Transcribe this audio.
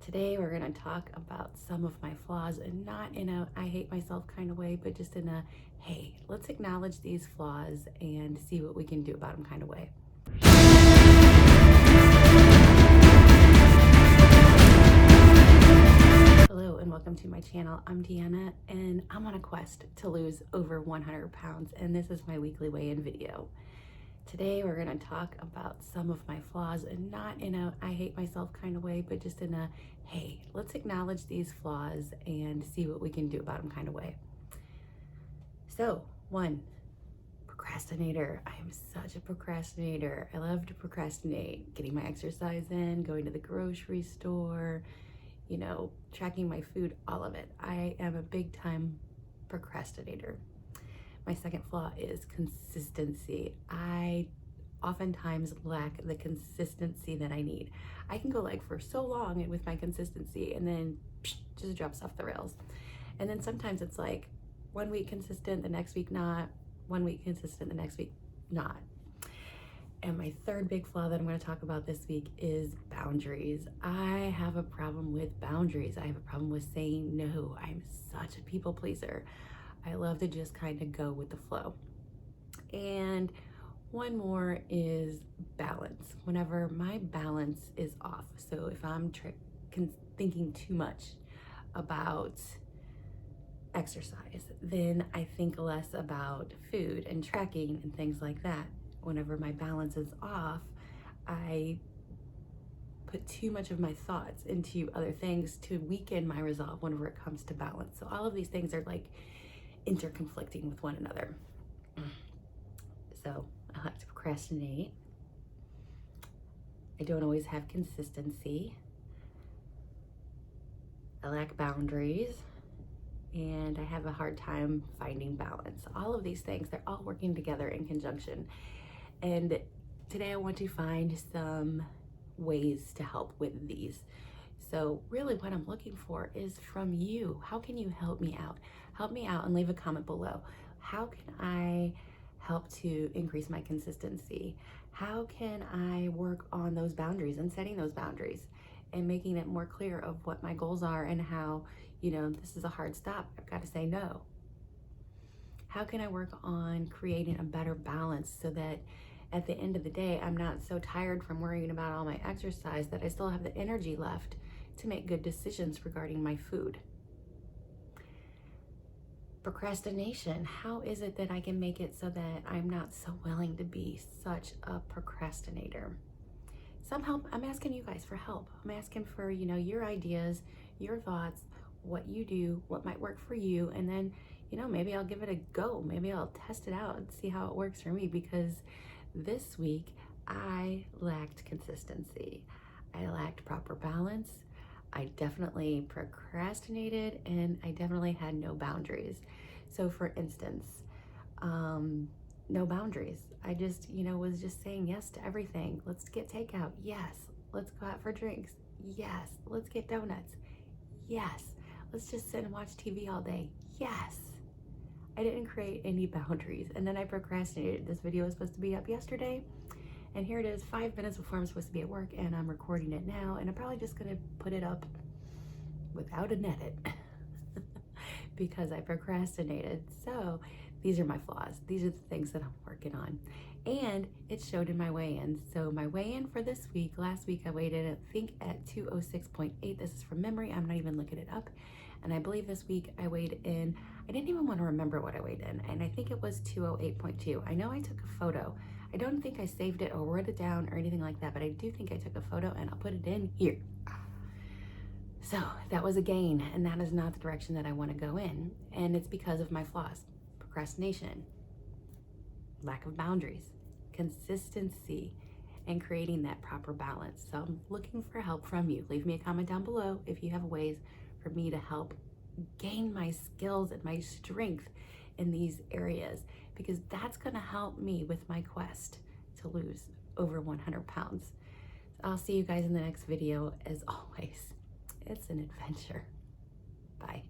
Today we're going to talk about some of my flaws, and not in a I hate myself kind of way, but just in a hey, let's acknowledge these flaws and see what we can do about them kind of way. Hello and welcome to my channel. I'm Deanna and I'm on a quest to lose over 100 pounds, and this is my weekly weigh-in video. Today we're going to talk about some of my flaws, and not in a I hate myself kind of way, but just in a hey, let's acknowledge these flaws and see what we can do about them kind of way. So, 1, procrastinator. I am such a procrastinator. I love to procrastinate, getting my exercise in, going to the grocery store, tracking my food, all of it. I am a big time procrastinator. My second flaw is consistency. I oftentimes lack the consistency that I need. I can go for so long with my consistency and then just drops off the rails. And then sometimes it's 1 week consistent, the next week not, 1 week consistent, the next week not. And my third big flaw that I'm going to talk about this week is boundaries. I have a problem with boundaries. I have a problem with saying no. I'm such a people pleaser. I love to just kind of go with the flow. And one more is balance. Whenever my balance is off, so if I'm thinking too much about exercise, then I think less about food and tracking and things like that. Whenever my balance is off, I put too much of my thoughts into other things to weaken my resolve whenever it comes to balance. So all of these things are interconflicting with one another. So I like to procrastinate. I don't always have consistency. I lack boundaries. And I have a hard time finding balance. All of these things, they're all working together in conjunction. And today I want to find some ways to help with these. So really what I'm looking for is from you. How can you help me out? Help me out and leave a comment below. How can I help to increase my consistency? How can I work on those boundaries and setting those boundaries and making it more clear of what my goals are and how, this is a hard stop. I've got to say no. How can I work on creating a better balance so that at the end of the day, I'm not so tired from worrying about all my exercise that I still have the energy left to make good decisions regarding my food? Procrastination. How is it that I can make it so that I'm not so willing to be such a procrastinator? Some help. I'm asking you guys for help. I'm asking for, your ideas, your thoughts, what you do, what might work for you. And then, maybe I'll give it a go. Maybe I'll test it out and see how it works for me, because this week I lacked consistency. I lacked proper balance. I definitely procrastinated, and I definitely had no boundaries. So for instance, no boundaries. I just, was just saying yes to everything. Let's get takeout. Yes. Let's go out for drinks. Yes. Let's get donuts. Yes. Let's just sit and watch TV all day. Yes. I didn't create any boundaries, and then I procrastinated. This video was supposed to be up yesterday, and here it is 5 minutes before I'm supposed to be at work, and I'm recording it now, and I'm probably just gonna put it up without an edit because I procrastinated. So these are my flaws. These are the things that I'm working on, and it showed in my weigh-in. So my weigh-in for this week, last week I weighed in, I think, at 206.8. This is from memory. I'm not even looking it up. And I believe this week I weighed in, I didn't even want to remember what I weighed in, and I think it was 208.2. I know I took a photo. I don't think I saved it or wrote it down or anything like that, but I do think I took a photo, and I'll put it in here. So that was a gain, and that is not the direction that I want to go in. And it's because of my flaws: procrastination, lack of boundaries, consistency, and creating that proper balance. So I'm looking for help from you. Leave me a comment down below if you have ways for me to help gain my skills and my strength in these areas, because that's going to help me with my quest to lose over 100 pounds. I'll see you guys in the next video. As always, it's an adventure. Bye.